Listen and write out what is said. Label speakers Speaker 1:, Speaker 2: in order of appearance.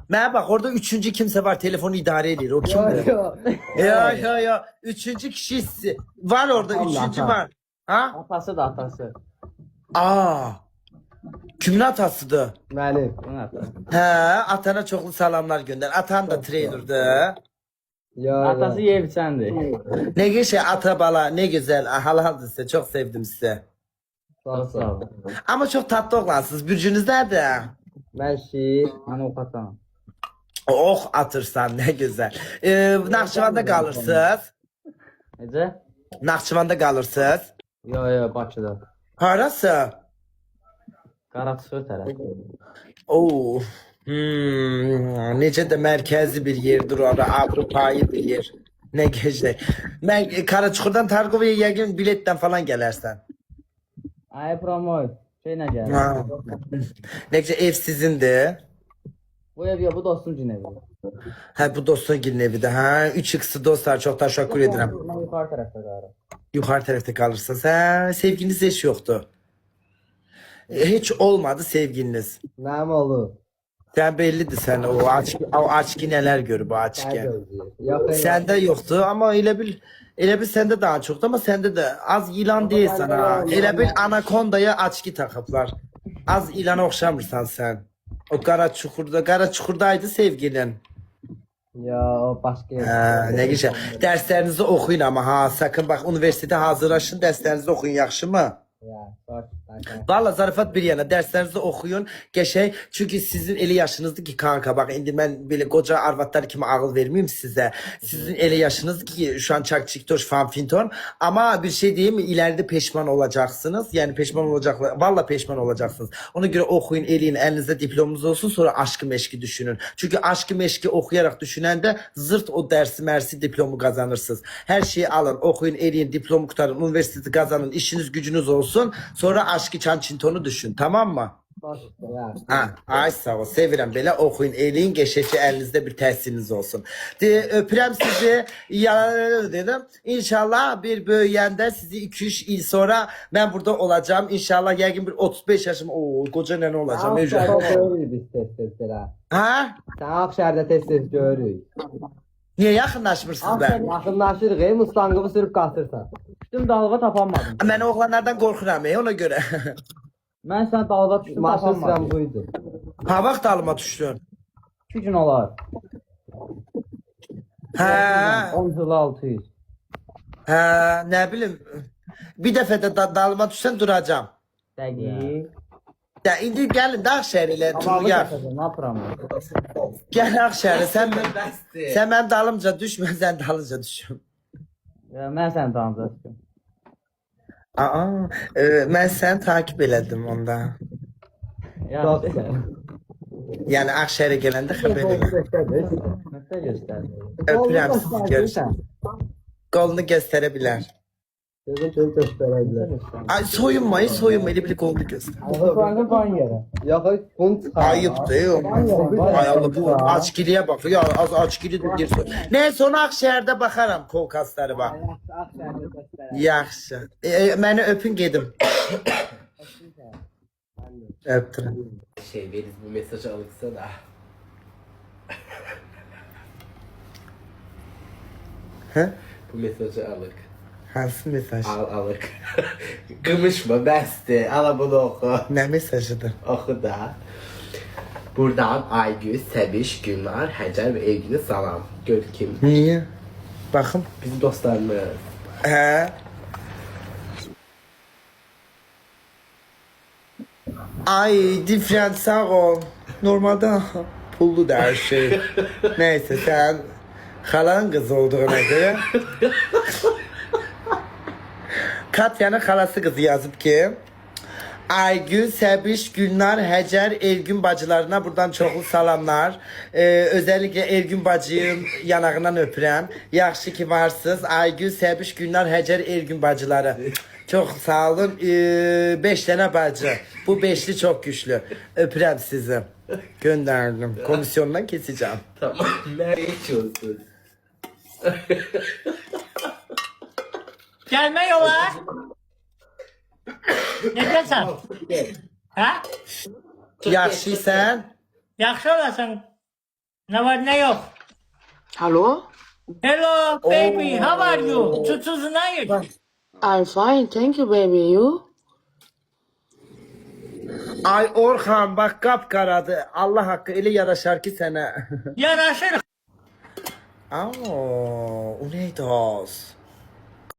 Speaker 1: Mənə bax, orada üçüncü kimsə var, telefonu idarə edir. O kimdir? Ya. Üçüncü kişi var orada, üçüncü var. Ha?
Speaker 2: Atası da atası.
Speaker 1: Aa. Kimin atasıdır?
Speaker 2: Mənim. Bunun atası.
Speaker 1: Hə, atana çoxlu salamlar göndər. Atan da treynerdir.
Speaker 2: Atası Yevçəndir.
Speaker 1: Ne geçe ata bala, ne güzel. Halaldır size, çok sevdim size.
Speaker 2: Sağ ol.
Speaker 1: Ama çok tatlı oğlansınız. Bürcünüz nerede?
Speaker 2: Mən şiir, mən oxatam.
Speaker 1: Oh atırsan, ne güzel. Naxçıvanda kalırsınız.
Speaker 2: Necə?
Speaker 1: Naxçıvanda kalırsınız.
Speaker 2: Yo, Bakıda.
Speaker 1: Harası?
Speaker 2: Qaraçısı tərəf.
Speaker 1: Oo. Necə də mərkəzi bir yerdir orada, Avrupayı bir yer. Ne gece. Ben Karaçukur'dan Targova'ya yəqin biletten falan gələrsən.
Speaker 2: Ay promoy. Şeylə gəl.
Speaker 1: Ha. Ne gece ev sizindir.
Speaker 2: Bu ev ya, bu dostum evi.
Speaker 1: Ha bu dostun gelin evi de. Ha 3x'ı dostlar, çok teşekkür ederim.
Speaker 2: Mən yuxarı tərəfdə qalırım.
Speaker 1: Yukarı tarafta kalırsınız. Ha sevginiz hiç yoktu. Hiç olmadı sevgiliniz.
Speaker 2: Mənim oğlu.
Speaker 1: Sen bellidir sen o açki neler görür bu açki. Sende yoktu ama elə bil sende daha çoktu ama sende de az ilan değilsen ha. Elə bil anakondaya açki takıplar. Az ilana oxşamırsan sen. O Kara çukurdaydı sevgilin.
Speaker 2: Ya, o başqa yer.
Speaker 1: Ha, ne güzel. Derslerinizi okuyun ama ha sakın bak üniversitede hazırlaşın derslerinizi okuyun yaxşı mı?
Speaker 2: Ya, bax.
Speaker 1: Valla zarafat bir yana derslerinizi okuyun geçey çünkü sizin eli yaşınızdı ki kanka bak indi ben böyle koca arvatlar kimi ağıl vermeyeyim size sizin eli yaşınız ki şu an çak çiktoş fan finton ama bir şey diyeyim mi ileride peşman olacaksınız yani peşman olacaklar valla peşman olacaksınız ona göre okuyun eleyin elinizde diplomunuz olsun sonra aşkı meşki düşünün çünkü aşkı meşki okuyarak düşünen de zırt o dersi mersi diplomu kazanırsınız her şeyi alın okuyun eleyin diplomu kurtarın üniversitede kazanın işiniz gücünüz olsun sonra aşkı çançintonu düşün tamam mı?
Speaker 2: Ya.
Speaker 1: Ha, ay sağ ol. Sevirəm belə oxuyun, eləyin, geçək ki, əlinizdə bir təhsiliniz olsun. Öpürəm sizi. Ya dedim. İnşallah bir böyüyəndə sizi 2-3 il sonra mən burada olacağım. İnşallah yəqin bir 35 yaşım. Oo, qoca nənə olacağım.
Speaker 2: Ağşəhərdə görürük biz tez-tez belə.
Speaker 1: Ha?
Speaker 2: Sən Ağşəhərdə tez-tez görürük.
Speaker 1: Niyə yaxınlaşmırsınız bə?
Speaker 2: Yaxınlaşırıq, Mustangımı sürüb qaçırsan. Düşdüm dalğa tapanmadım.
Speaker 1: Mən oğlanlardan qorxuram, ona görə.
Speaker 2: Mən sən dalğa düşdüm tapanmadım. Buydu.
Speaker 1: Ha, vaxt dalıma düşdün.
Speaker 2: 2 gün olar.
Speaker 1: Hə,
Speaker 2: 10 yılı 600.
Speaker 1: hə, nə bilim. Bir dəfə də dalıma düşsən duracağam.
Speaker 2: Dəqiq.
Speaker 1: Ya indi gəlin də Ağşəhər ilə turuyaq.
Speaker 2: Ne yapıram?
Speaker 1: Gəl Ağşəhərə, sən mənim dalımca düşmə, sən dalınca düşüm.
Speaker 2: Mən səni tanıdım.
Speaker 1: Aa, mən səni takip elədim onda.
Speaker 2: Ya,
Speaker 1: Yəni Ağşəhərə gələndə xəbər elə.
Speaker 2: Nəsə göstərdi.
Speaker 1: Öpürəm sizi, görüşürüz. Qolunu göstərə bilər.
Speaker 2: Sözüm göstərədilər.
Speaker 1: Ay soyunma, elə bir qolunu göstər.
Speaker 2: Frankın ban yeri. Yox, bunu çıxar.
Speaker 1: Ayıbdır. Ay Allah bu açgiliyə bax. Ya az açgilidir deyirsən. Nəysə ona Ağşəhərdə baxaram kolkasları var. Yaxşı. Məni öpün gedim. Öptürüm.
Speaker 3: Veriz bu mesajı alırsa da.
Speaker 1: Hə?
Speaker 3: Bu mesajı alır.
Speaker 1: Hansı mesaj?
Speaker 3: Alır. Gımışma bəsdir. Ala bunu oku.
Speaker 1: Nə mesajıdır?
Speaker 3: Oku da. Buradan Aygül, Səbiş, Gülnar, Həcər ve Evgün'e salam. Gör kim?
Speaker 1: Niyə? Baxım.
Speaker 3: Bizim dostlarımız.
Speaker 1: Hə? Ay diferent sağ ol. Normalde pullu da her şey. Neyse sen halanın kızı olduğuna göre. Katya'nın halası kızı yazıp ki Aygül, Səbiş, Gülnar, Həcər, Elgün bacılarına buradan çoxlu salamlar. Özellikle Elgün bacının yanağından öpürəm. Yaxşı ki varsınız. Aygül, Səbiş, Gülnar, Həcər, Elgün bacıları. Çok sağ olun. 5 tane bacı. Bu beşli çok güçlü. Öpürəm sizi. Gönderdim. Komisyondan keseceğim.
Speaker 3: Tamam. Ne içiyorsun?
Speaker 4: Gelme yola. Necəsən? Hə?
Speaker 1: Yaxşıysan?
Speaker 4: Yaxşı olasan. Ne var ne yok.
Speaker 5: Hello?
Speaker 4: Hello baby, how are you? 2009.
Speaker 5: I'm fine, thank you, baby. You?
Speaker 1: Ay Orhan bak kapkaradı. Allah hakkı eli yaraşar ki sana.
Speaker 4: Yaraşır.
Speaker 1: Aa, o neydi az?